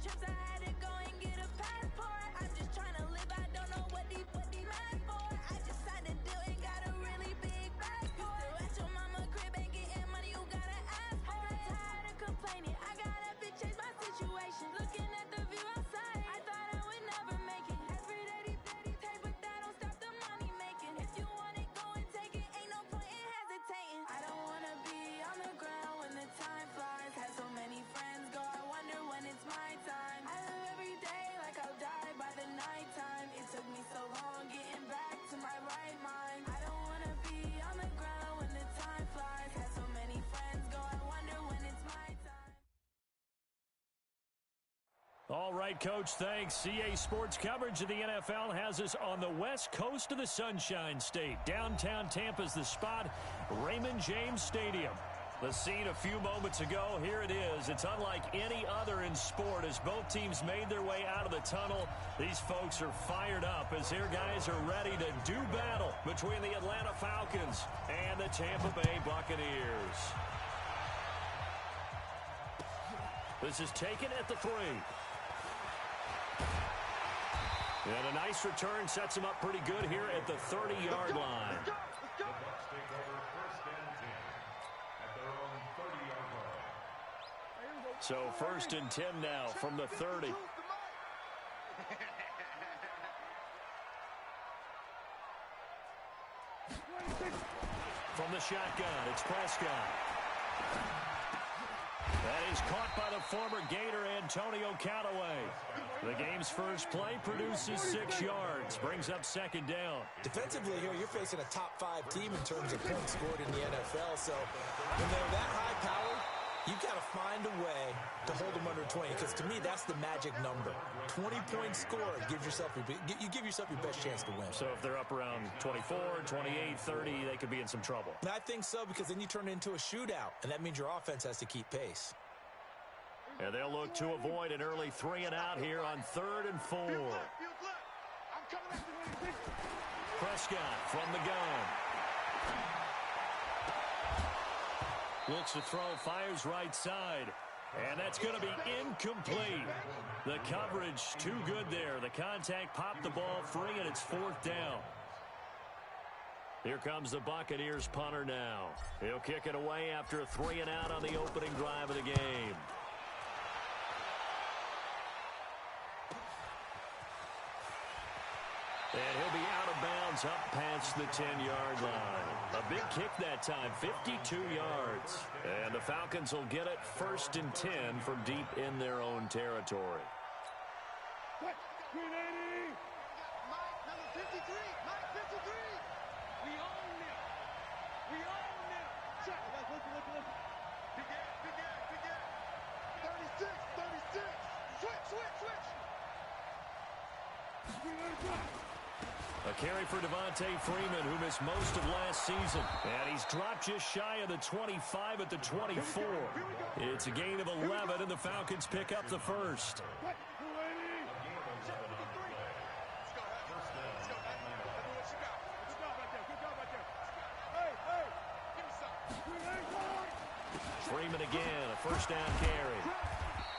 trips, I had to go and get a passport. I'm just trying to live, I don't know what these mad for. I just signed a deal and got a really big bag for it. Still at your mama crib, ain't getting money, you gotta ask for it. I'm tired of complaining, I got up and changed my situation. Looking at the view outside, I thought I would never make it. Every day they pay, but that don't stop the money making. If you want it, go and take it, ain't no point in hesitating. I don't wanna be on the ground when the time flies. Had so many friends go, I wonder when it's my time. I live every day like I'll die by the nighttime. It took me so long getting back to my right mind. I don't wanna be on the ground when the time flies. Had so many friends go, I wonder when it's my time. All right, Coach, thanks. CA Sports coverage of the NFL has us on the west coast of the Sunshine State. Downtown Tampa's the spot, Raymond James Stadium. The scene a few moments ago, here it is. It's unlike any other in sport as both teams made their way out of the tunnel. These folks are fired up as their guys are ready to do battle between the Atlanta Falcons and the Tampa Bay Buccaneers. This is taken at the 3. And a nice return sets him up pretty good here at the 30-yard line. So 1st and 10 now from the 30. From the shotgun, it's Prescott. That is caught by the former Gator Antonio Callaway. The game's first play produces 6 yards, brings up 2nd down. Defensively here, you're facing a top 5 team in terms of points scored in the NFL. So when they're that high powered, you've got to find a way to hold them under 20, because to me, that's the magic number. 20-point score gives yourself you give yourself your best chance to win. So if they're up around 24, 28, 30, they could be in some trouble. And I think so, because then you turn it into a shootout, and that means your offense has to keep pace. And they'll look to avoid an early 3 and out here on 3rd and 4. Prescott from the gun. Looks to throw, fires right side. And that's going to be incomplete. The coverage too good there. The contact popped the ball free, and it's 4th down. Here comes the Buccaneers punter now. He'll kick it away after a 3 and out on the opening drive of the game. And he'll be out of bounds up past the 10-yard line. A big kick that time, 52 yards. And the Falcons will get it 1st and 10 from deep in their own territory. Mike, number 53, Mike 53. We own them. We own them. Check. Look. Big gap. 36. Switch. A carry for Devontae Freeman, who missed most of last season. And he's dropped just shy of the 25 at the 24. It's a gain of 11, and the Falcons pick up the first. Freeman again, a 1st down carry.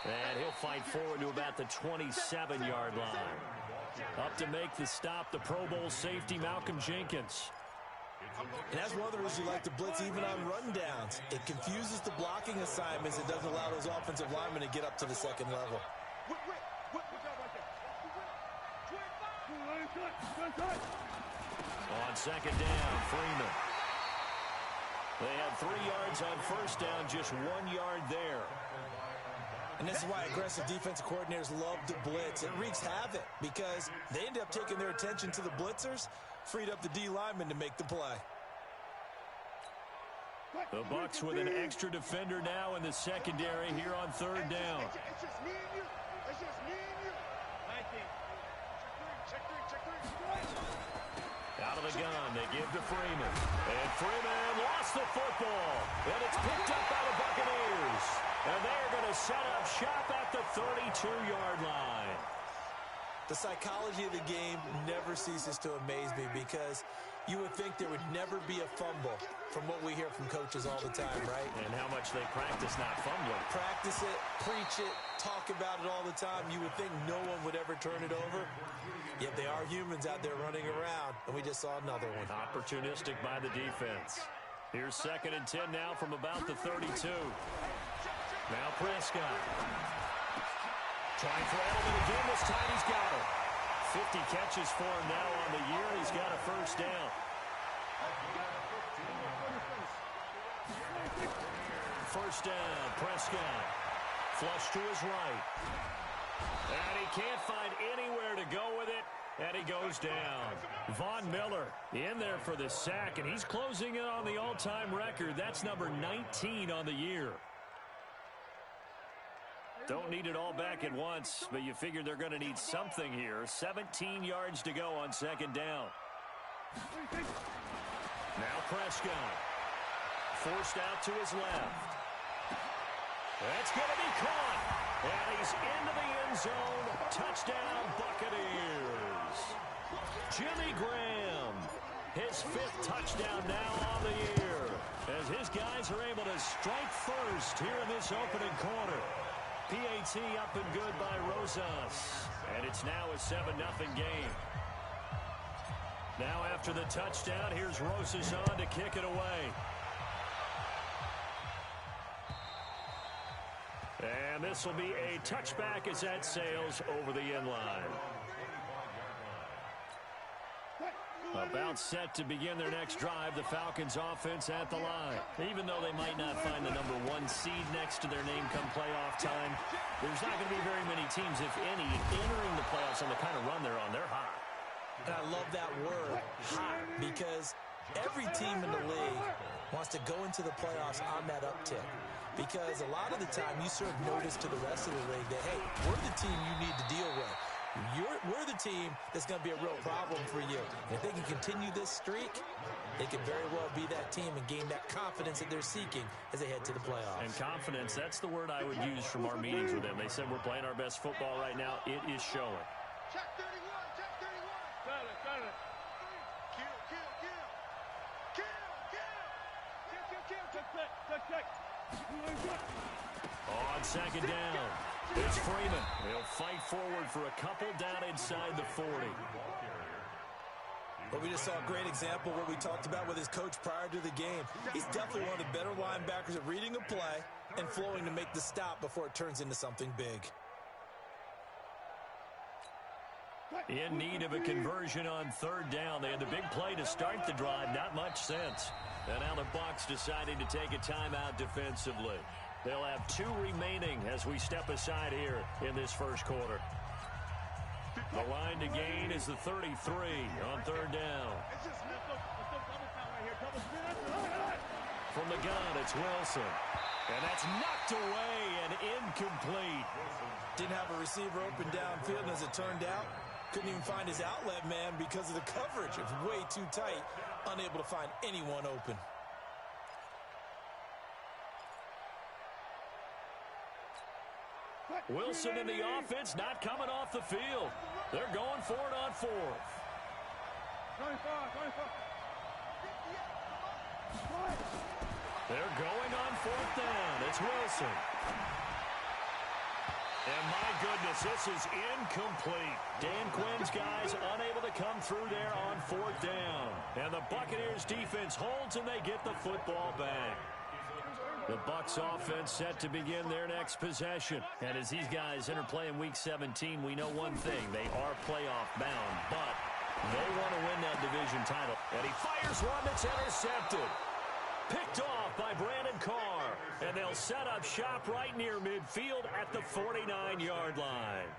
And he'll fight forward to about the 27-yard line. Up to make the stop, the Pro Bowl safety, Malcolm Jenkins. And that's one of the reasons you like to blitz even on rundowns. It confuses the blocking assignments. It doesn't allow those offensive linemen to get up to the 2nd level. On 2nd down, Freeman. They had 3 yards on 1st down, just 1 yard there. And this is why aggressive defensive coordinators love to blitz. It wreaks havoc because they end up taking their attention to the blitzers, freed up the D lineman to make the play. The Bucs with an extra defender now in the secondary here on 3rd down. It's just me and you. Check three. Out of the gun, they give to Freeman. And Freeman lost the football. And it's picked up by the Buccaneers. And they're going to set up shop at the 32-yard line. The psychology of the game never ceases to amaze me because you would think there would never be a fumble from what we hear from coaches all the time, right? And how much they practice not fumbling. Practice it, preach it, talk about it all the time. You would think no one would ever turn it over. Yet they are humans out there running around, and we just saw another one. Opportunistic by the defense. Here's 2nd and 10 now from about the 32. Now Prescott. Trying for Edelman again. This time he's got it. 50 catches for him now on the year. He's got a first down. First down, Prescott. Flush to his right. And he can't find anywhere to go with it. And he goes down. Von Miller in there for the sack, and he's closing in on the all-time record. That's number 19 on the year. Don't need it all back at once, but you figure they're going to need something here. 17 yards to go on 2nd down. Now Prescott. Forced out to his left. That's going to be caught. And he's into the end zone. Touchdown, Buccaneers. Jimmy Graham. His 5th touchdown now on the year. As his guys are able to strike first here in this opening quarter. PAT up and good by Rosas. And it's now a 7-0 game. Now after the touchdown, here's Rosas on to kick it away. And this will be a touchback as that sails over the end line. About set to begin their next drive, the Falcons offense at the line. Even though they might not find the number 1 seed next to their name come playoff time, there's not going to be very many teams, if any, entering the playoffs on the kind of run they're on. They're hot. And I love that word, hot, because every team in the league wants to go into the playoffs on that uptick. Because a lot of the time you serve notice to the rest of the league that, hey, we're the team you need to deal with. We're the team that's going to be a real problem for you. And if they can continue this streak, they could very well be that team and gain that confidence that they're seeking as they head to the playoffs. And confidence, that's the word I would use from our meetings with them. They said we're playing our best football right now. It is showing. Check 31, check 31. Got it, got it. Kill, kill, kill. Kill, kill. Kill, kill, kill. Check, check, check. On 2nd down, it's Freeman. He'll fight forward for a couple down inside the 40. But we just saw a great example of what we talked about with his coach prior to the game. He's definitely one of the better linebackers at reading a play and flowing to make the stop before it turns into something big. In need of a conversion on 3rd down. They had the big play to start the drive. Not much sense. And now the Bucs deciding to take a timeout defensively. They'll have 2 remaining as we step aside here in this first quarter. The line to gain is the 33 on 3rd down. From the gun, it's Wilson. And that's knocked away and incomplete. Didn't have a receiver open downfield, and as it turned out, couldn't even find his outlet man because of the coverage. It was way too tight, unable to find anyone open. Wilson and the offense not coming off the field. They're going for it on 4th. 25. They're going on 4th down. It's Wilson. And my goodness, this is incomplete. Dan Quinn's guys unable to come through there on 4th down. And the Buccaneers defense holds and they get the football back. The Bucs offense set to begin their next possession. And as these guys interplay in Week 17, we know one thing. They are playoff bound, but they want to win that division title. And he fires one that's intercepted. Picked off by Brandon Carr. And they'll set up shop right near midfield at the 49-yard line.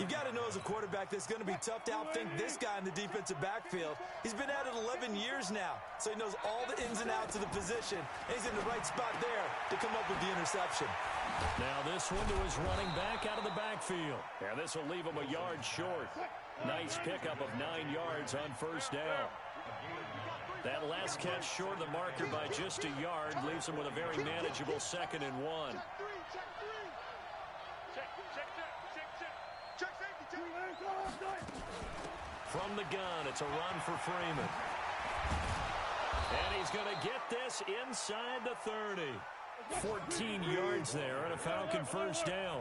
You've got to know as a quarterback that it's going to be tough to outthink this guy in the defensive backfield. He's been at it 11 years now, so he knows all the ins and outs of the position, and he's in the right spot there to come up with the interception. Now this one to his running back out of the backfield. And this will leave him a yard short. Nice pickup of 9 yards on 1st down. That last catch short of the marker by just a yard leaves him with a very manageable 2nd and 1. From the gun, it's a run for Freeman. And he's going to get this inside the 30. 14 yards there and a Falcon first down.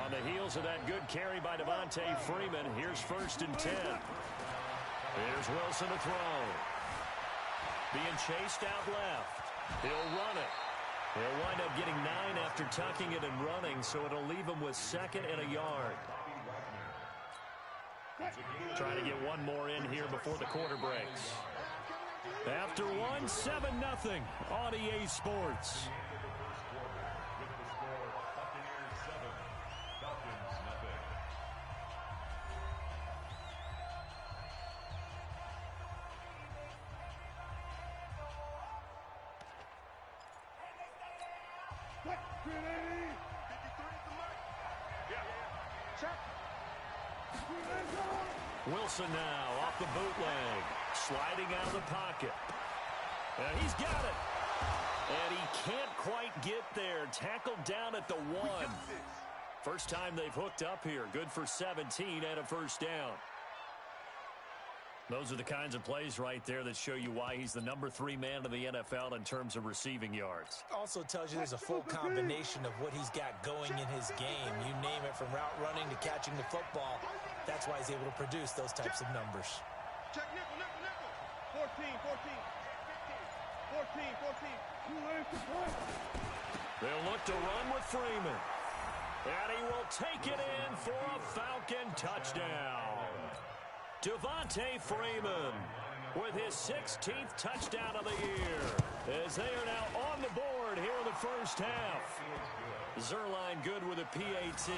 On the heels of that good carry by Devontae Freeman, here's 1st and 10. Here's Wilson to throw. Being chased out left. He'll run it. He'll wind up getting 9 after tucking it and running, so it'll leave him with 2nd and a yard. Trying to get one more in here before the quarter breaks. After one, 7-0 on EA Sports. Wilson now off the bootleg, sliding out of the pocket. And he's got it. And he can't quite get there. Tackled down at the 1. First time they've hooked up here. Good for 17 and a first down. Those are the kinds of plays right there that show you why he's the number 3 man in the NFL in terms of receiving yards. Also tells you there's a full combination of what he's got going in his game. You name it, from route running to catching the football. That's why he's able to produce those types of numbers. Check nickel, nickel, nickel. 14. They'll look to run with Freeman. And he will take it in for a Falcon touchdown. Devontae Freeman with his 16th touchdown of the year, as they are now on the board here in the first half. Zerline good with a PAT,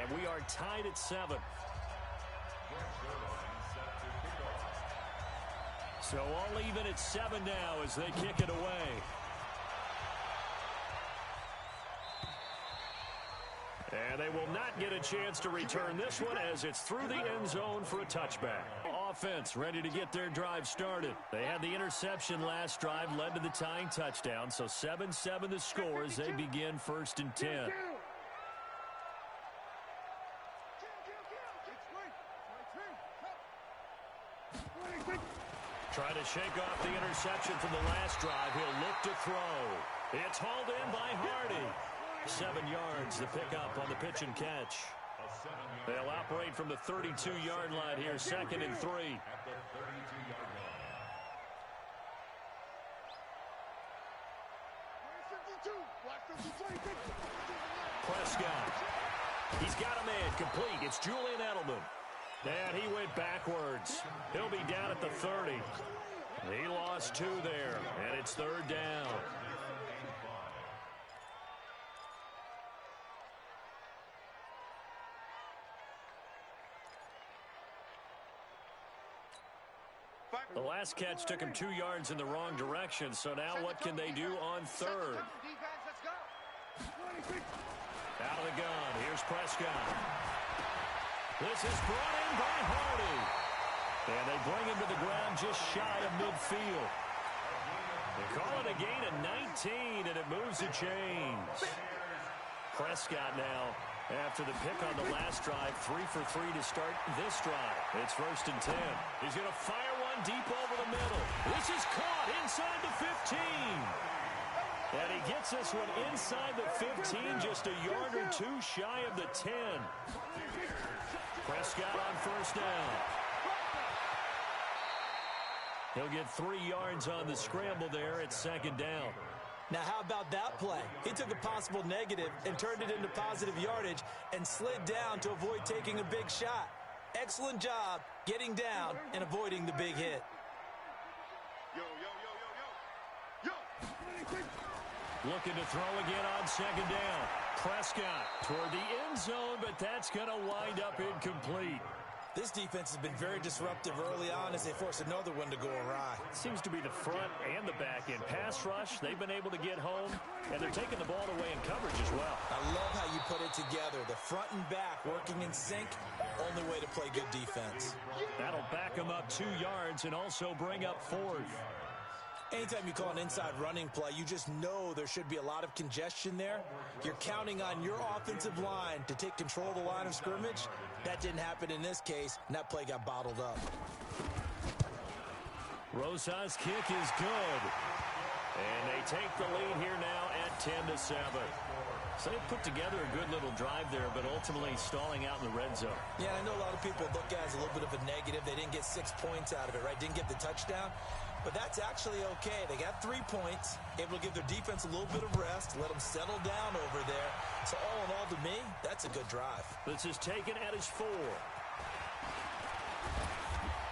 and we are tied at 7. So all even at 7 now as they kick it away. And they will not get a chance to return this one as it's through the end zone for a touchback. Offense ready to get their drive started. They had the interception last drive, led to the tying touchdown. So 7-7 the score as they begin 1st and 10. Trying to shake off the interception from the last drive. He'll look to throw. It's hauled in by Hardy. 7 yards, the pickup on the pitch and catch. They'll operate from the 32-yard line here, 2nd and 3. Prescott. He's got a man complete. It's Julian Edelman. And he went backwards. He'll be down at the 30. He lost 2 there, and it's 3rd down. The last catch took him 2 yards in the wrong direction, so now what can they do on 3rd? Out of the gun, here's Prescott. This is brought in by Hardy. And they bring him to the ground just shy of midfield. They call it a gain of 19, and it moves the chains. Prescott now, after the pick on the last drive, 3 for 3 to start this drive. It's 1st and 10. He's going to fire one deep over the middle. This is caught inside the 15. And he gets this one inside the 15, just a yard or 2 shy of the 10. Prescott on 1st down. He'll get 3 yards on the scramble there at 2nd down. Now, how about that play? He took a possible negative and turned it into positive yardage and slid down to avoid taking a big shot. Excellent job getting down and avoiding the big hit. Looking to throw again on 2nd down. Prescott toward the end zone, but that's going to wind up incomplete. This defense has been very disruptive early on as they force another one to go awry. Seems to be the front and the back end. Pass rush, they've been able to get home, and they're taking the ball away in coverage as well. I love how you put it together. The front and back working in sync, only way to play good defense. That'll back them up 2 yards and also bring up 4th. Anytime you call an inside running play, you just know there should be a lot of congestion there. You're counting on your offensive line to take control of the line of scrimmage. That didn't happen in this case, and that play got bottled up. Rosa's kick is good. And they take the lead here now at 10-7. So they put together a good little drive there, but ultimately stalling out in the red zone. Yeah, I know a lot of people look at it as a little bit of a negative. They didn't get 6 points out of it, right? Didn't get the touchdown. But that's actually okay. They got 3 points, able to give their defense a little bit of rest, let them settle down over there. So all in all, to me, that's a good drive. This is taken at his 4.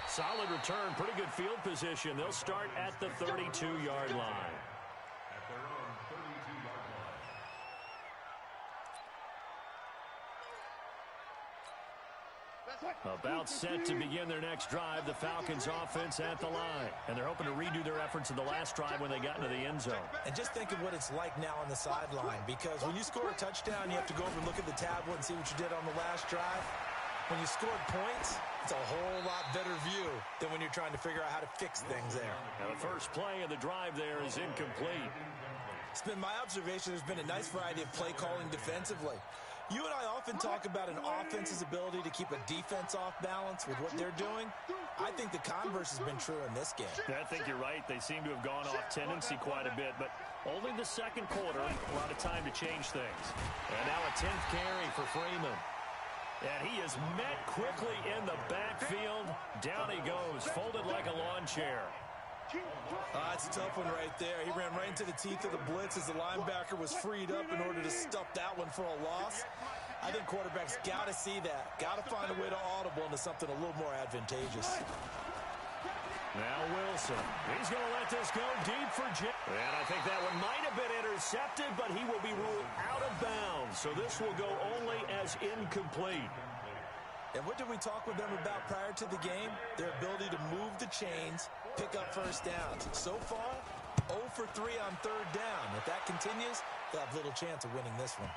Solid return, pretty good field position. They'll start at the 32-yard line. About set to begin their next drive, the Falcons offense at the line. And they're hoping to redo their efforts of the last drive when they got into the end zone. And just think of what it's like now on the sideline, because when you score a touchdown, you have to go over and look at the tablet and see what you did on the last drive. When you scored points, it's a whole lot better view than when you're trying to figure out how to fix things there. Now the first play of the drive there is incomplete. It's been my observation there's been a nice variety of play calling defensively. You and I often talk about an offense's ability to keep a defense off balance with what they're doing. I think the converse has been true in this game. I think you're right. They seem to have gone off tendency quite a bit, but only the second quarter, a lot of time to change things. And now a 10th carry for Freeman. And he is met quickly in the backfield. Down he goes, folded like a lawn chair. That's a tough one right there. He ran right into the teeth of the blitz as the linebacker was freed up in order to stuff that one for a loss. I think quarterbacks got to see that. Got to find a way to audible into something a little more advantageous. Now Wilson. He's going to let this go deep for Jim. And I think that one might have been intercepted, but he will be ruled out of bounds. So this will go only as incomplete. And what did we talk with them about prior to the game? Their ability to move the chains, pick up first downs. So far, 0 for 3 on third down. If that continues, they'll have little chance of winning this one.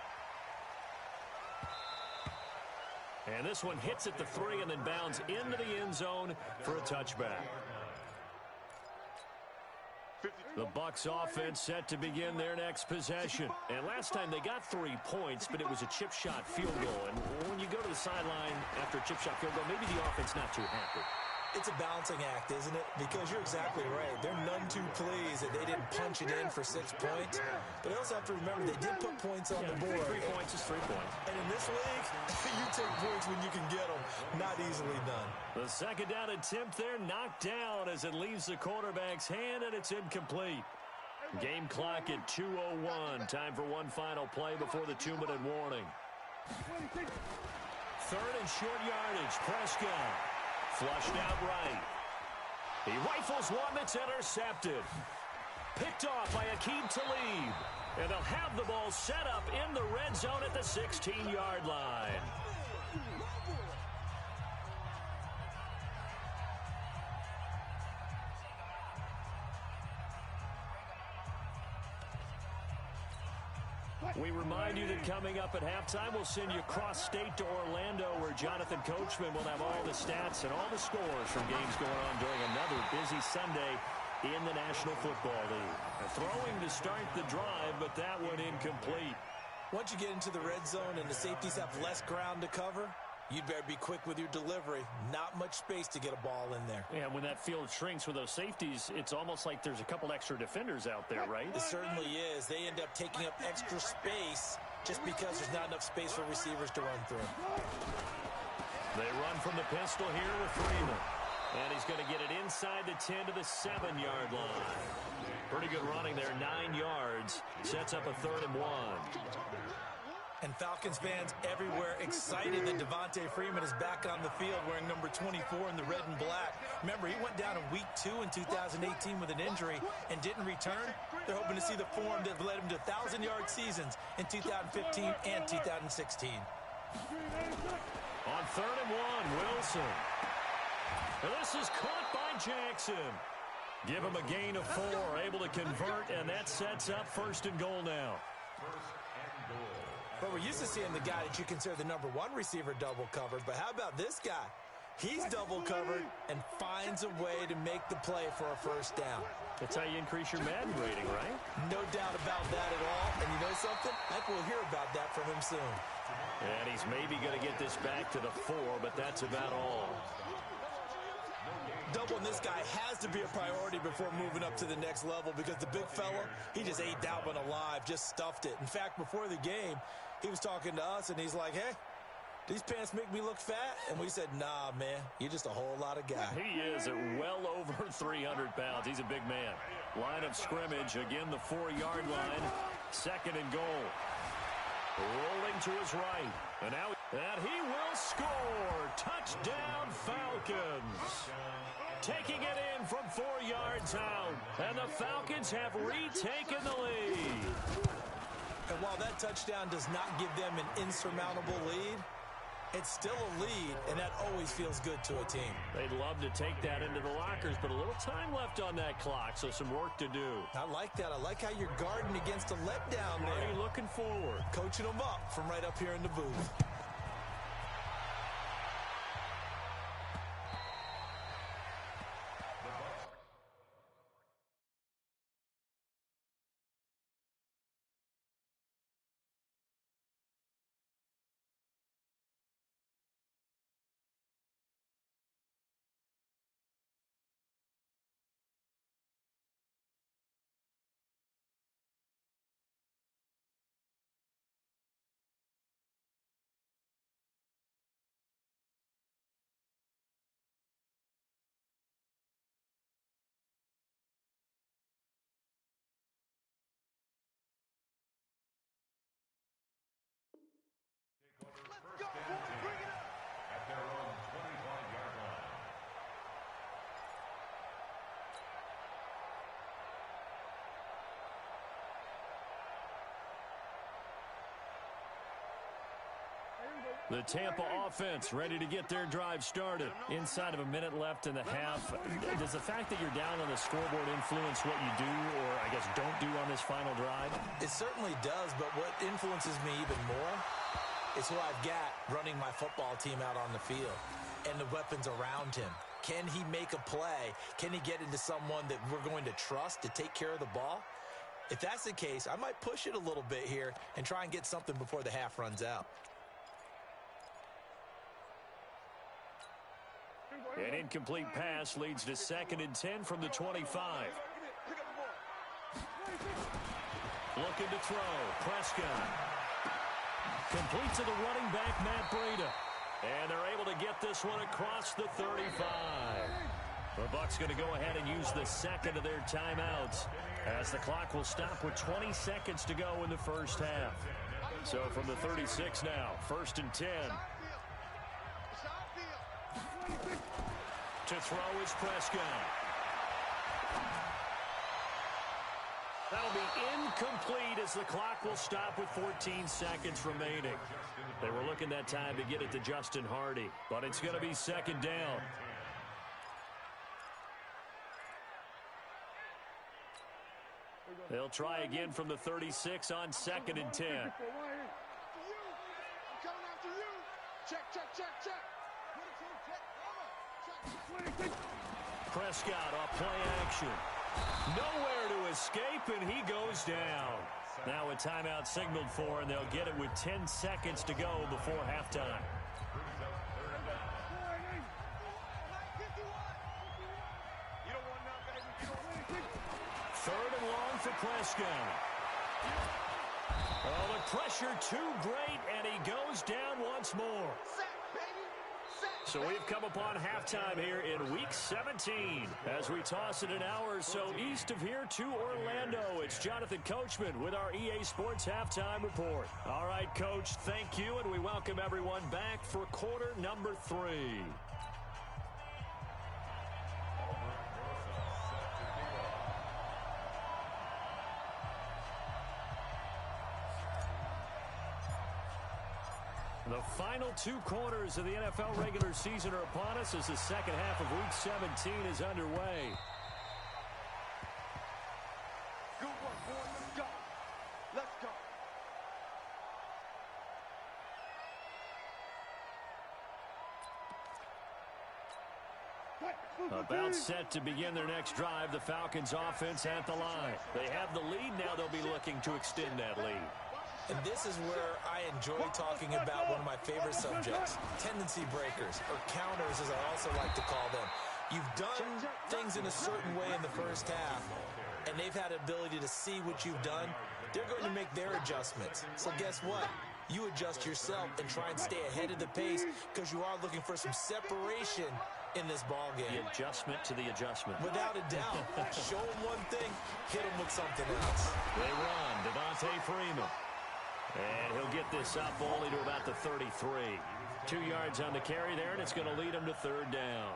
And this one hits at the 3 and then bounds into the end zone for a touchback. The Bucs offense set to begin their next possession. And last time they got 3 points, but it was a chip shot field goal. And when you go to the sideline after a chip shot field goal, maybe the offense not too happy. It's a balancing act, isn't it? Because you're exactly right. They're none too pleased that they didn't punch it in for 6 points. But they also have to remember they did put points on the board. 3 points is 3 points. And in this league, you take points when you can get them. Not easily done. The second down attempt there knocked down as it leaves the quarterback's hand, and it's incomplete. Game clock at 2:01. Time for one final play before the 2-minute warning. 3rd and short yardage. Prescott. Flushed out right. He rifles one that's intercepted. Picked off by Aqib Talib. And they'll have the ball set up in the red zone at the 16-yard line. We remind you that coming up at halftime, we'll send you cross-state to Orlando, where Jonathan Coachman will have all the stats and all the scores from games going on during another busy Sunday in the National Football League. Throwing to start the drive, but that one incomplete. Once you get into the red zone and the safeties have less ground to cover, you'd better be quick with your delivery. Not much space to get a ball in there. Yeah, when that field shrinks with those safeties, it's almost like there's a couple extra defenders out there, right? It certainly is. They end up taking up extra space just because there's not enough space for receivers to run through. They run from the pistol here with Freeman. And he's going to get it inside the 10 to the 7-yard line. Pretty good running there, 9 yards. Sets up a 3rd and 1. And Falcons fans everywhere excited that Devontae Freeman is back on the field wearing number 24 in the red and black. Remember, he went down in week 2 in 2018 with an injury and didn't return. They're hoping to see the form that led him to 1,000-yard seasons in 2015 and 2016. On 3rd and 1, Wilson. And this is caught by Jackson. Give him a gain of 4, able to convert, and that sets up 1st and goal now. But we're used to seeing the guy that you consider the number 1 receiver double covered. But how about this guy? He's double covered and finds a way to make the play for a 1st down. That's how you increase your Madden rating, right? No doubt about that at all. And you know something? I think we'll hear about that from him soon. And he's maybe going to get this back to the 4, but that's about all. Doubling this guy has to be a priority before moving up to the next level because the big fella, he just ate that one alive, just stuffed it. In fact, before the game, he was talking to us, and he's like, hey, these pants make me look fat? And we said, nah, man, you're just a whole lot of guy. He is at well over 300 pounds. He's a big man. Line of scrimmage, again the 4-yard line. 2nd and goal. Rolling to his right. And now he will score. Touchdown, Falcons. Taking it in from 4 yards out. And the Falcons have retaken the lead. And while that touchdown does not give them an insurmountable lead, it's still a lead, and that always feels good to a team. They'd love to take that into the lockers, but a little time left on that clock, so some work to do. I like that. I like how you're guarding against a letdown there. Already looking forward. Coaching them up from right up here in the booth. The Tampa offense ready to get their drive started. Inside of a minute left in the half. Does the fact that you're down on the scoreboard influence what you do or, I guess, don't do on this final drive? It certainly does, but what influences me even more is who I've got running my football team out on the field and the weapons around him. Can he make a play? Can he get into someone that we're going to trust to take care of the ball? If that's the case, I might push it a little bit here and try and get something before the half runs out. An incomplete pass leads to 2nd and 10 from the 25. Looking to throw. Prescott. Complete to the running back, Matt Breida. And they're able to get this one across the 35. The Bucs going to go ahead and use the 2nd of their timeouts as the clock will stop with 20 seconds to go in the first half. So from the 36 now, 1st and 10. To throw is Prescott. That'll be incomplete as the clock will stop with 14 seconds remaining. They were looking that time to get it to Justin Hardy, but it's going to be 2nd down. They'll try again from the 36 on 2nd and 10. Prescott off play action. Nowhere to escape, and he goes down. Now a timeout signaled for, and they'll get it with 10 seconds to go before halftime. 3rd and long for Prescott. Oh, the pressure too great, and he goes down once more. So we've come upon halftime here in Week 17 as we toss it an hour or so east of here to Orlando. It's Jonathan Coachman with our EA Sports Halftime Report. All right, Coach, thank you, and we welcome everyone back for quarter number 3. The final 2 quarters of the NFL regular season are upon us as the second half of Week 17 is underway. Good work, boys. Let's go. Let's go. About set to begin their next drive, the Falcons offense at the line. They have the lead. Now they'll be looking to extend that lead. And this is where I enjoy talking about one of my favorite subjects, tendency breakers, or counters as I also like to call them. You've done things in a certain way in the first half, and they've had the ability to see what you've done. They're going to make their adjustments. So guess what? You adjust yourself and try and stay ahead of the pace because you are looking for some separation in this ball game. The adjustment to the adjustment. Without a doubt. Show them one thing, hit them with something else. They run. Devontae Freeman. And he'll get this up only to about the 33. 2 yards on the carry there, and it's going to lead him to third down.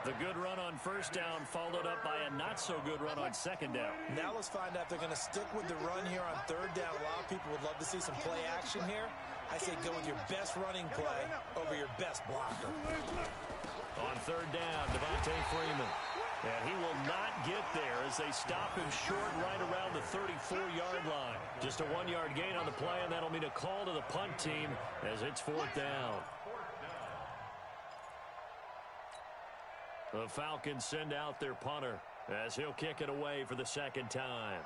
The good run on first down followed up by a not-so-good run on second down. Now let's find out if they're going to stick with the run here on third down. A lot of people would love to see some play action here. I say go with your best running play over your best blocker. On third down, Devontae Freeman. And he will not get there as they stop him short right around the 34-yard line. Just a 1-yard gain on the play, and that'll mean a call to the punt team as it's fourth down. The Falcons send out their punter as he'll kick it away for the second time.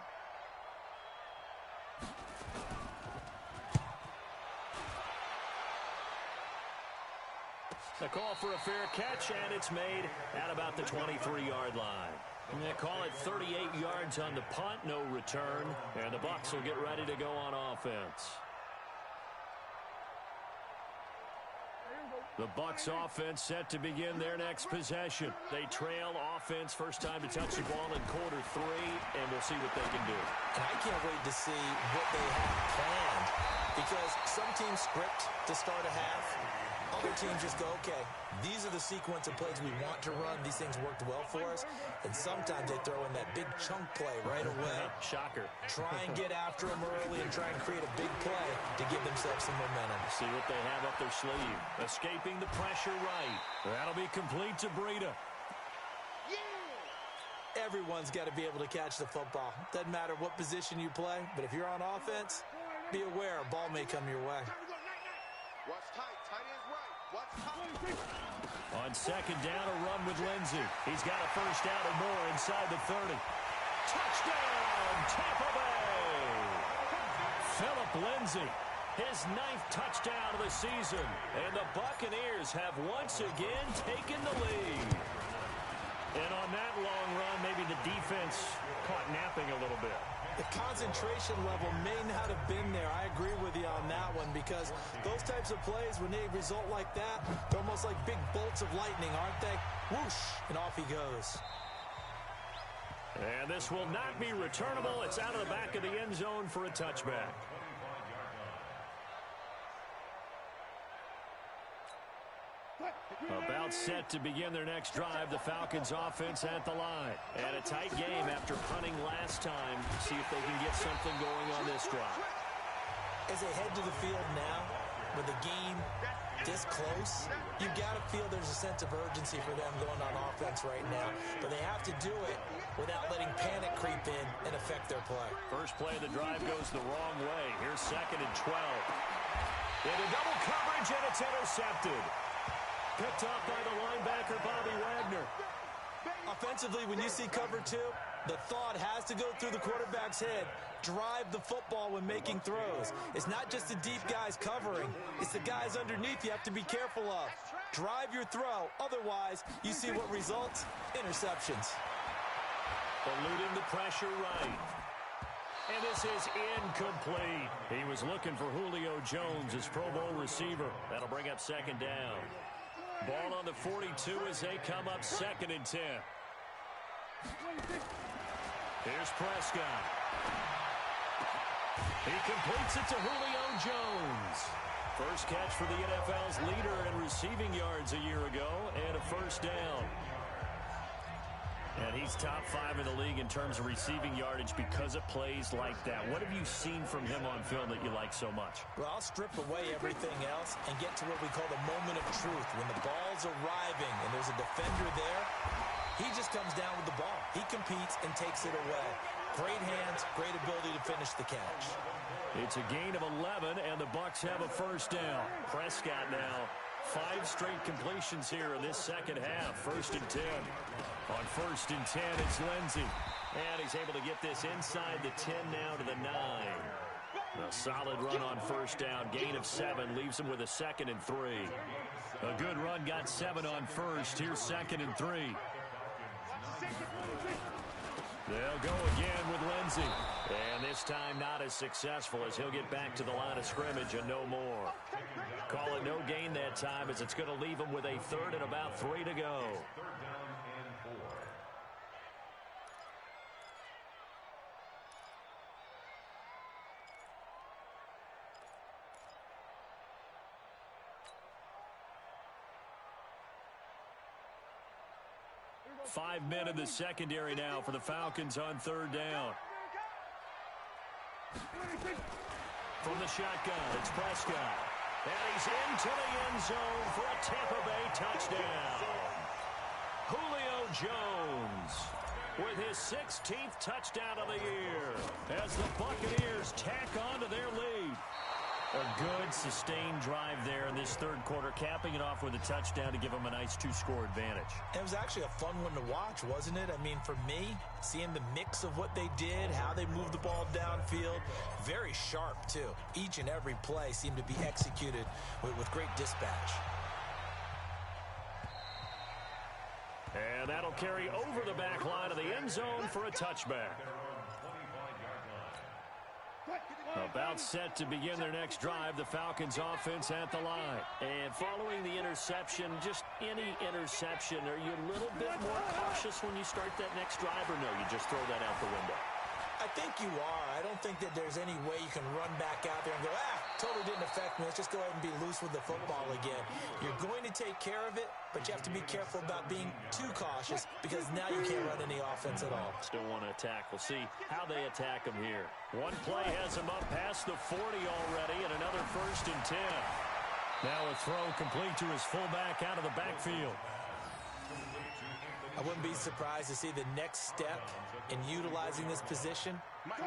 The call for a fair catch, and it's made at about the 23-yard line. And they call it 38 yards on the punt, no return, and the Bucs will get ready to go on offense. The Bucs offense set to begin their next possession. They trail offense, first time to touch the ball in quarter 3, and we'll see what they can do. And I can't wait to see what they have planned, because some teams script to start a half. Other teams just go, okay, these are the sequence of plays we want to run. These things worked well for us. And sometimes they throw in that big chunk play right away. Shocker. Try and get after them early and try and create a big play to give themselves some momentum. See what they have up their sleeve. Escaping the pressure right. That'll be complete to Breida. Everyone's got to be able to catch the football. Doesn't matter what position you play, but if you're on offense, be aware a ball may come your way. What's tight? Tight is right. What's tight? On second down, a run with Lindsey. He's got a first down or more inside the 30. Touchdown, Tampa Bay! Phillip Lindsey, his 9th touchdown of the season. And the Buccaneers have once again taken the lead. And on that long run, maybe the defense caught napping a little bit. The concentration level may not have been there. I agree with you on that one, because those types of plays, when they result like that, they're almost like big bolts of lightning, aren't they? Whoosh, and off he goes. And this will not be returnable. It's out of the back of the end zone for a touchback. About set to begin their next drive, the Falcons offense at the line. And a tight game after punting last time. See if they can get something going on this drive. As they head to the field now, with the game this close, you've got to feel there's a sense of urgency for them going on offense right now. But they have to do it without letting panic creep in and affect their play. First play of the drive goes the wrong way. Here's 2nd and 12. Into double coverage, and it's intercepted. Picked off by the linebacker, Bobby Wagner. Offensively, when you see cover 2, the thought has to go through the quarterback's head. Drive the football when making throws. It's not just the deep guys covering. It's the guys underneath you have to be careful of. Drive your throw. Otherwise, you see what results? Interceptions. Eluding the pressure right. And this is incomplete. He was looking for Julio Jones, his Pro Bowl receiver. That'll bring up 2nd down. Ball on the 42 as they come up 2nd and 10. Here's Prescott. He completes it to Julio Jones. First catch for the NFL's leader in receiving yards a year ago, and a first down. And he's top 5 in the league in terms of receiving yardage because of plays like that. What have you seen from him on film that you like so much? Well, I'll strip away everything else and get to what we call the moment of truth. When the ball's arriving and there's a defender there, he just comes down with the ball. He competes and takes it away. Great hands, great ability to finish the catch. It's a gain of 11, and the Bucs have a first down. Prescott now 5 straight completions here in this second half. 1st and 10. On 1st and 10, it's Lindsey. And he's able to get this inside the 10 now to the 9. A solid run on 1st down. Gain of 7 leaves him with a 2nd and 3. A good run got 7 on 1st. Here's 2nd and 3. They'll go again with Lindsey. And this time not as successful as he'll get back to the line of scrimmage and no more. Call it no gain that time as it's going to leave him with a 3rd and about 3 to go. 5 men in the secondary now for the Falcons on 3rd down. From the shotgun, it's Prescott. And he's into the end zone for a Tampa Bay touchdown. Julio Jones with his 16th touchdown of the year as the Buccaneers tack on to their lead. A good, sustained drive there in this 3rd quarter, capping it off with a touchdown to give them a nice 2-score advantage. It was actually a fun one to watch, wasn't it? I mean, for me, seeing the mix of what they did, how they moved the ball downfield, very sharp, too. Each and every play seemed to be executed with great dispatch. And that'll carry over the back line of the end zone for a touchback. About set to begin their next drive, the Falcons offense at the line. And following the interception, just any interception, are you a little bit more cautious when you start that next drive, or no, you just throw that out the window? I think you are. I don't think that there's any way you can run back out there and go, totally didn't affect me. Let's just go ahead and be loose with the football again. You're going to take care of it, but you have to be careful about being too cautious because now you can't run any offense at all. Still want to attack. We'll see how they attack him here. One play has him up past the 40 already, and another 1st and 10. Now a throw complete to his fullback out of the backfield. I wouldn't be surprised to see the next step in utilizing this position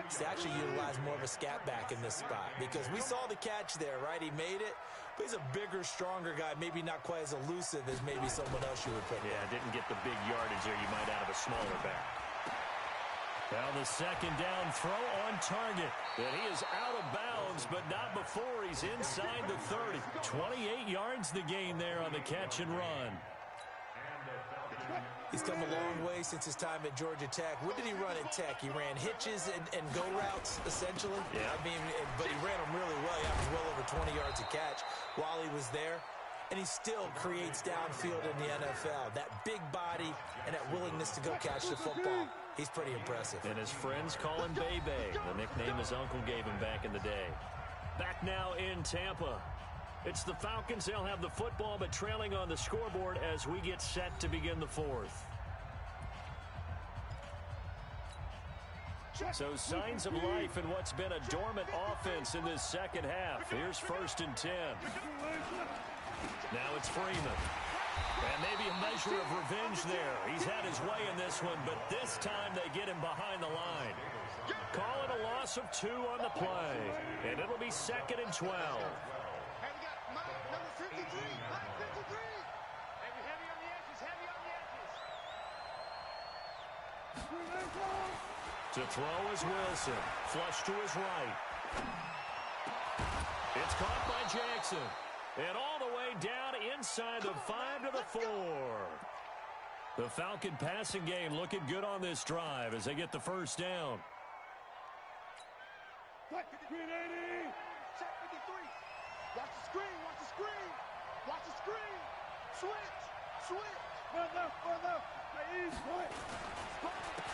is to actually utilize more of a scat back in this spot, because we saw the catch there, right? He made it, but he's a bigger, stronger guy, maybe not quite as elusive as maybe someone else you would put there. Yeah, didn't get the big yardage there you might out of a smaller back. Now the 2nd down throw on target. And he is out of bounds, but not before he's inside the 30. 28 yards the gain there on the catch and run. He's come a long way since his time at Georgia Tech. What did he run at Tech? He ran hitches and go routes, essentially. Yeah. I mean, but he ran them really well. He averaged well over 20 yards a catch while he was there. And he still creates downfield in the NFL. That big body and that willingness to go catch the football. He's pretty impressive. And his friends call him Bebe, the nickname his uncle gave him back in the day. Back now in Tampa. It's the Falcons. They'll have the football, but trailing on the scoreboard as we get set to begin the 4th. So signs of life in what's been a dormant offense in this second half. Here's 1st and 10. Now it's Freeman. And maybe a measure of revenge there. He's had his way in this one, but this time they get him behind the line. Call it a loss of 2 on the play. And it'll be 2nd and 12. To throw is Wilson. Flush to his right. It's caught by Jackson. And all the way down inside the 5 to the 4. The Falcon passing game looking good on this drive as they get the 1st down. Check 53. Watch the screen. Watch the screen. Watch the screen. Switch. Run left.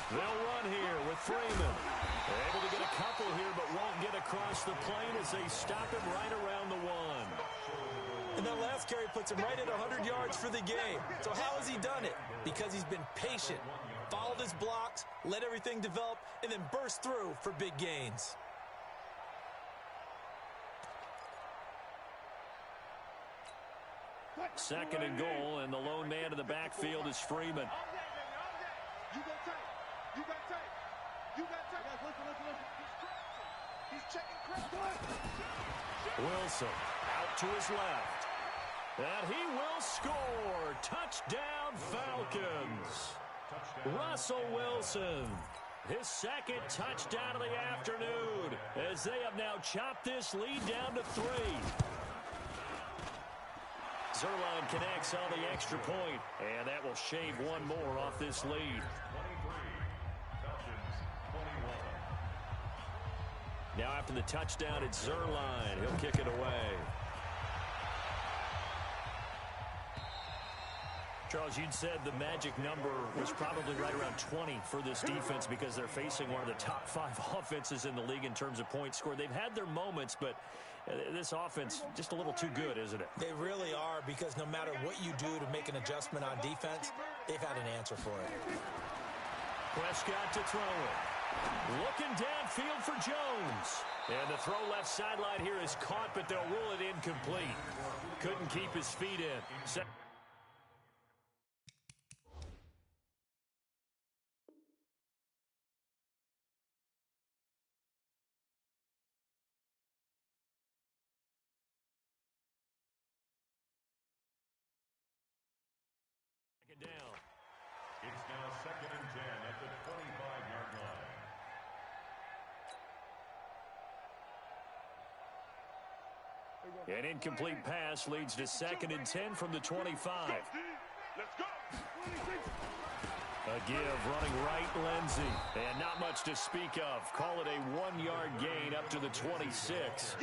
They'll run here with Freeman. They're able to get a couple here, but won't get across the plane as they stop him right around the 1. And that last carry puts him right at 100 yards for the game. So how has he done it? Because he's been patient, followed his blocks, let everything develop, and then burst through for big gains. Second and goal, and the lone man in the backfield is Freeman. You got tape. Listen. He's checking crack. Wilson out to his left. And he will score. Touchdown, Falcons. Russell Wilson, his second touchdown of the afternoon, as they have now chopped this lead down to 3. Zerline connects on the extra point, and that will shave one more off this lead. Now after the touchdown, it's Zerline. He'll kick it away. Charles, you'd said the magic number was probably right around 20 for this defense because they're facing one of the top 5 offenses in the league in terms of points scored. They've had their moments, but this offense just a little too good, isn't it? They really are, because no matter what you do to make an adjustment on defense, they've had an answer for it. Prescott to throw it. Looking downfield for Jones. And the throw left sideline here is caught, but they'll rule it incomplete. Couldn't keep his feet in. Down. It's now 2nd and 10 at the 25-yard line. An incomplete pass leads to 2nd and 10 from the 25. Let's go. A give running right, Lindsey. And not much to speak of. Call it a 1-yard gain up to the 26.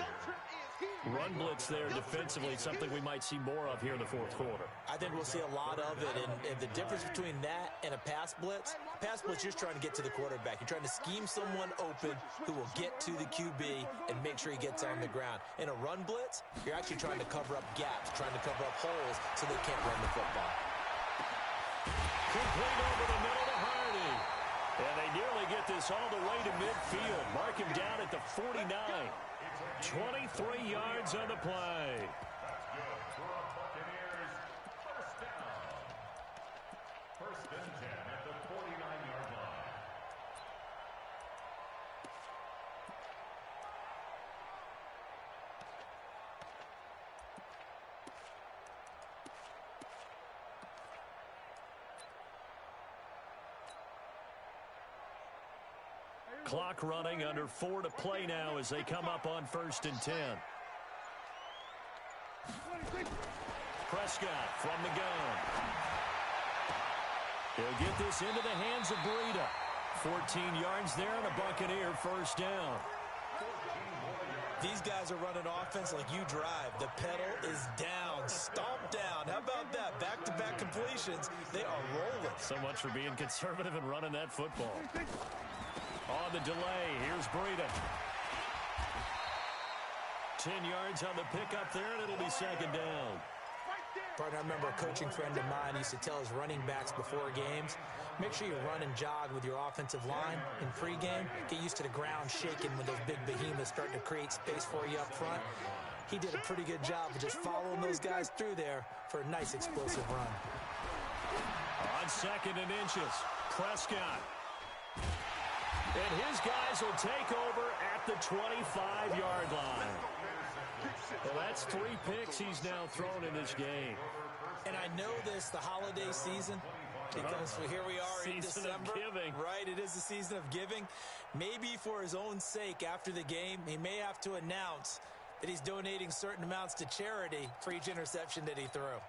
Run blitz there defensively, something we might see more of here in the 4th quarter. I think we'll see a lot of it, and the difference between that and a pass blitz, you're just trying to get to the quarterback. You're trying to scheme someone open who will get to the QB and make sure he gets on the ground. In a run blitz, you're actually trying to cover up gaps, trying to cover up holes so they can't run the football. Complete over the middle to Hardy. And they nearly get this all the way to midfield. Mark him down at the 49. 23 yards on the play. That's good for a Buccaneers first down. 1st and 10 at the 49-yard line. Clock running, under 4 to play now as they come up on 1st and 10. Prescott from the gun. He'll get this into the hands of Breida. 14 yards there and a Buccaneer first down. These guys are running offense like you drive. The pedal is down, stomp down. How about that? Back-to-back completions. They are rolling. So much for being conservative and running that football. On the delay, here's Breida. 10 yards on the pickup there, and it'll be 2nd down. Partner, I remember a coaching friend of mine used to tell his running backs before games, make sure you run and jog with your offensive line in pregame. Get used to the ground shaking when those big behemoths start to create space for you up front. He did a pretty good job of just following those guys through there for a nice explosive run. On 2nd and inches, Prescott. And his guys will take over at the 25-yard line. Well, that's 3 picks he's now thrown in this game. And I know this, the holiday season, because here we are in December. Season of giving. Right, it is the season of giving. Maybe for his own sake after the game, he may have to announce that he's donating certain amounts to charity for each interception that he threw.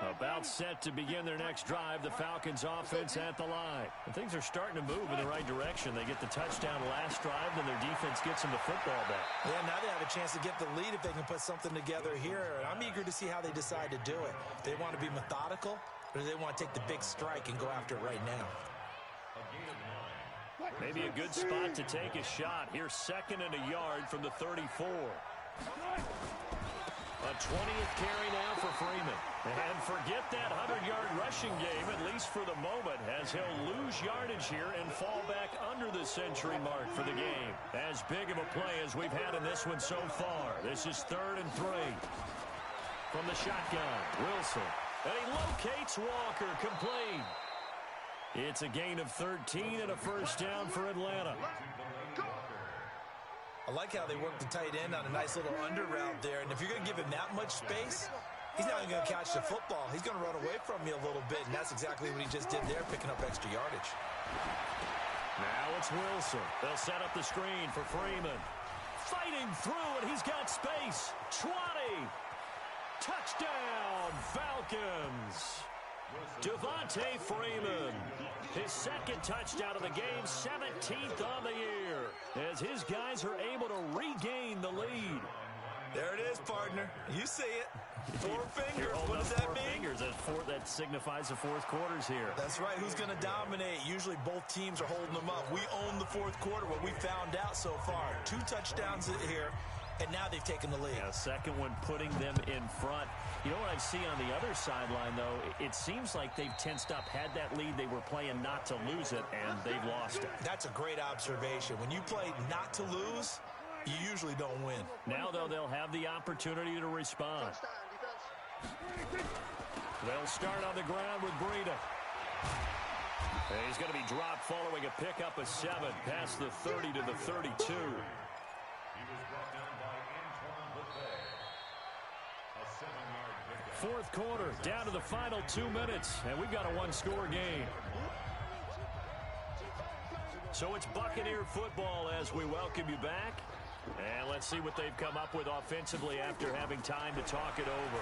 About set to begin their next drive, the Falcons offense at the line. And things are starting to move in the right direction. They get the touchdown last drive, then their defense gets them the football back. Yeah, now they have a chance to get the lead if they can put something together here. And I'm eager to see how they decide to do it. They want to be methodical, or do they want to take the big strike and go after it right now? Maybe a good spot to take a shot. Here's 2nd and a yard from the 34. A 20th carry now for Freeman. And forget that 100-yard rushing game, at least for the moment, as he'll lose yardage here and fall back under the century mark for the game. As big of a play as we've had in this one so far. This is 3rd and 3. From the shotgun, Wilson. And he locates Walker, complete. It's a gain of 13 and a first down for Atlanta. I like how they work the tight end on a nice little under route there. And if you're going to give him that much space, He's not even going to catch the football. He's going to run away from me a little bit, and that's exactly what he just did there, picking up extra yardage. Now it's Wilson. They'll set up the screen for Freeman. Fighting through, and he's got space. 20. Touchdown, Falcons. Devontae Freeman. His second touchdown of the game, 17th on the year, as his guys are able to regain the lead. There it is, partner. You see it. Four fingers. You're What does that mean? Fingers. That signifies the fourth quarter's here. That's right. Who's going to dominate? Usually both teams are holding them up. We own the fourth quarter, what we found out so far. 2 touchdowns here, and now they've taken the lead. Yeah, second one putting them in front. You know what I see on the other sideline, though? It seems like they've tensed up. Had that lead, they were playing not to lose it, and they've lost it. That's a great observation. When you play not to lose, you usually don't win. Now, though, they'll have the opportunity to respond. They'll start on the ground with Breida. And he's going to be dropped following a pickup of 7 past the 30 to the 32. He was brought down by Antoine Lefebvre. A 7-yard pickup. Fourth quarter, down to the final 2 minutes, and we've got a one-score game. So it's Buccaneer football as we welcome you back. And let's see what they've come up with offensively after having time to talk it over.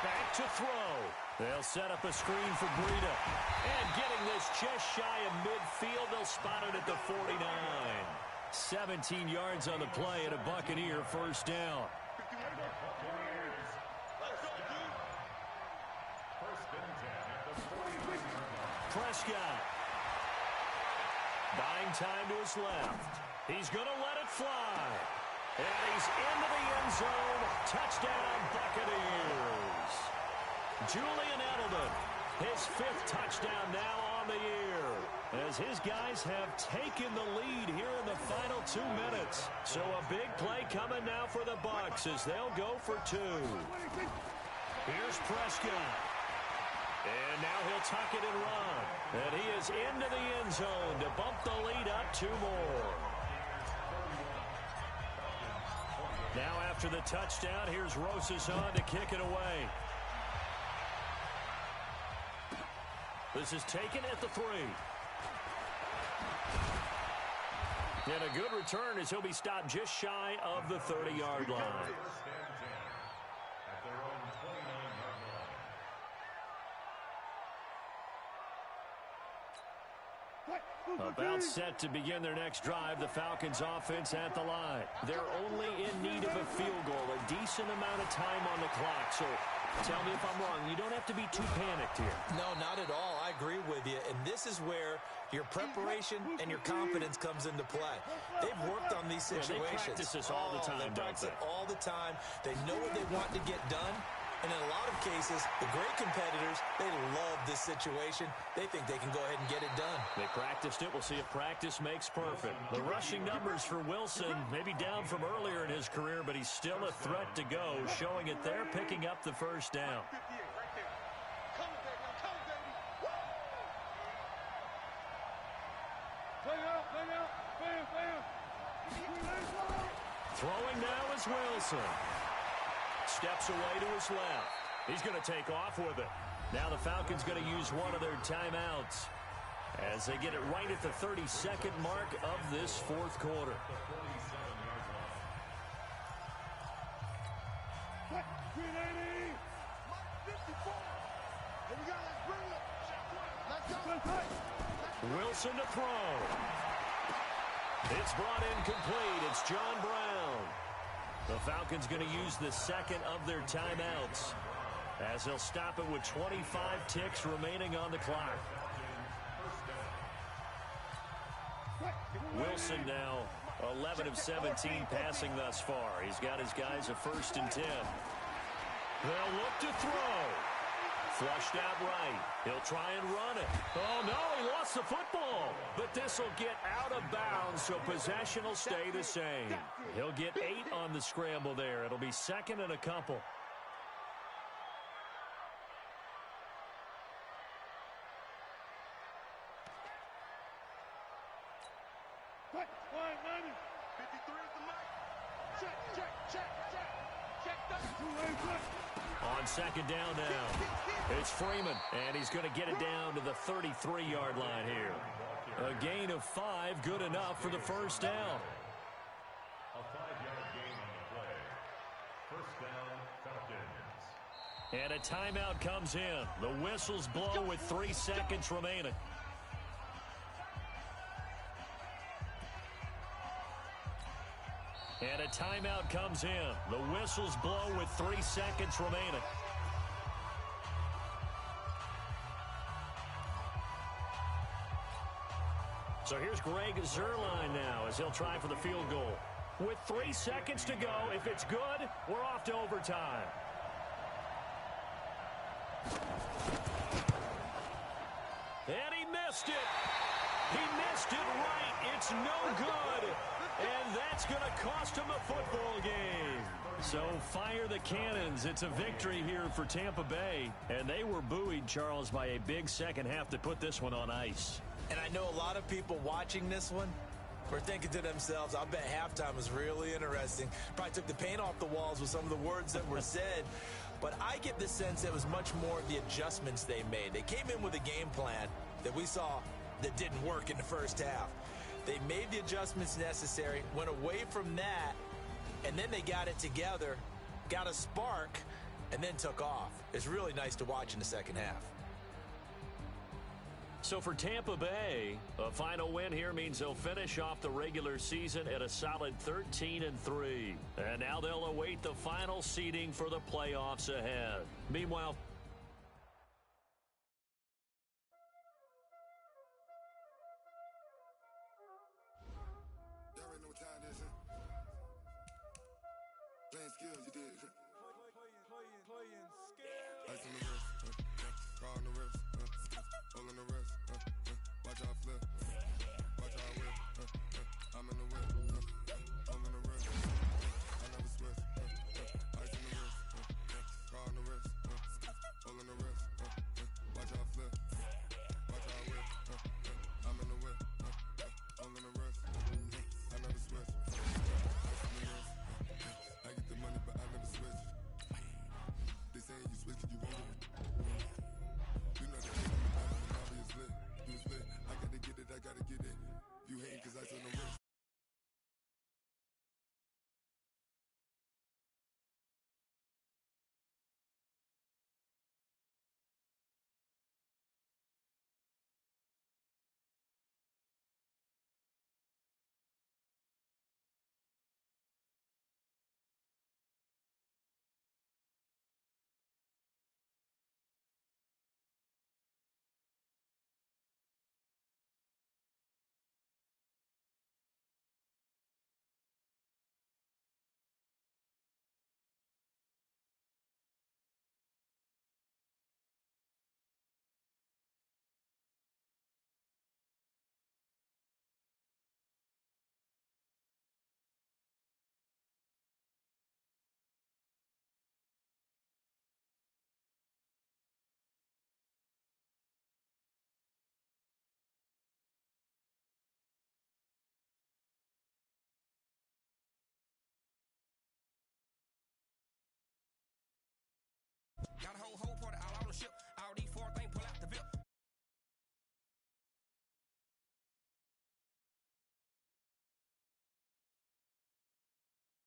Back to throw. They'll set up a screen for Breida. And getting this just shy of midfield, they'll spot it at the 49. 17 yards on the play and a Buccaneer first down. Prescott. Buying time to his left. He's going to let it fly. And he's into the end zone. Touchdown, Buccaneers. Julian Edelman, his 5th touchdown now on the year, as his guys have taken the lead here in the final 2 minutes. So a big play coming now for the Bucs as they'll go for 2. Here's Prescott. And now he'll tuck it and run. And he is into the end zone to bump the lead up 2 more. Now after the touchdown, here's Rosas on to kick it away. This is taken at the 3. And a good return as he'll be stopped just shy of the 30-yard line. At their own 29-yard line. About set to begin their next drive, the Falcons offense at the line. They're only in need of a field goal, a decent amount of time on the clock. So tell me if I'm wrong. You don't have to be too panicked here. No, not at all. I agree with you. And this is where your preparation and your confidence comes into play. They've worked on these situations. Yeah, they practice this all the time, they practice don't it all the time. They know what they want to get done. And in a lot of cases, the great competitors, they love this situation. They think they can go ahead and get it done. They practiced it. We'll see if practice makes perfect. The rushing numbers for Wilson, maybe down from earlier in his career, but he's still a threat to go, showing it there, picking up the first down. Throwing now is Wilson. Steps away to his left. He's going to take off with it. Now the Falcons going to use one of their timeouts as they get it right at the 32nd mark of this fourth quarter. Wilson to throw. It's brought in complete. It's John Brown. The Falcons going to use the second of their timeouts as they'll stop it with 25 ticks remaining on the clock. Wilson now 11 of 17 passing thus far. He's got his guys a 1st and 10. They'll look to throw. Flushed out right. He'll try and run it. Oh, no, he lost the football. But this will get out of bounds, so possession will stay the same. He'll get 8 on the scramble there. It'll be 2nd and a couple. On second down now, it's Freeman, and he's going to get it down to the 33-yard line here. A gain of 5, good enough for the first down. A 5-yard gain on the play. First down, Falcons. And a timeout comes in. The whistles blow with 3 seconds remaining. And a timeout comes in. The whistles blow with 3 seconds remaining. So here's Greg Zuerlein now as he'll try for the field goal. With 3 seconds to go, if it's good, we're off to overtime. And he missed it. He missed it right. It's no good. And that's going to cost him a football game. So fire the cannons. It's a victory here for Tampa Bay. And they were buoyed, Charles, by a big second half to put this one on ice. And I know a lot of people watching this one were thinking to themselves, I bet halftime was really interesting. Probably took the paint off the walls with some of the words that were said. But I get the sense it was much more of the adjustments they made. They came in with a game plan that we saw that didn't work in the first half. They made the adjustments necessary, went away from that, and then they got it together, got a spark, and then took off. It's really nice to watch in the second half. So for Tampa Bay, a final win here means they'll finish off the regular season at a solid 13-3. And now they'll await the final seeding for the playoffs ahead. Meanwhile, Y'all already know what time it is, huh? Playing skills, you did. Playing skills. Ice on the wrist, car on the wrist, all on the wrist.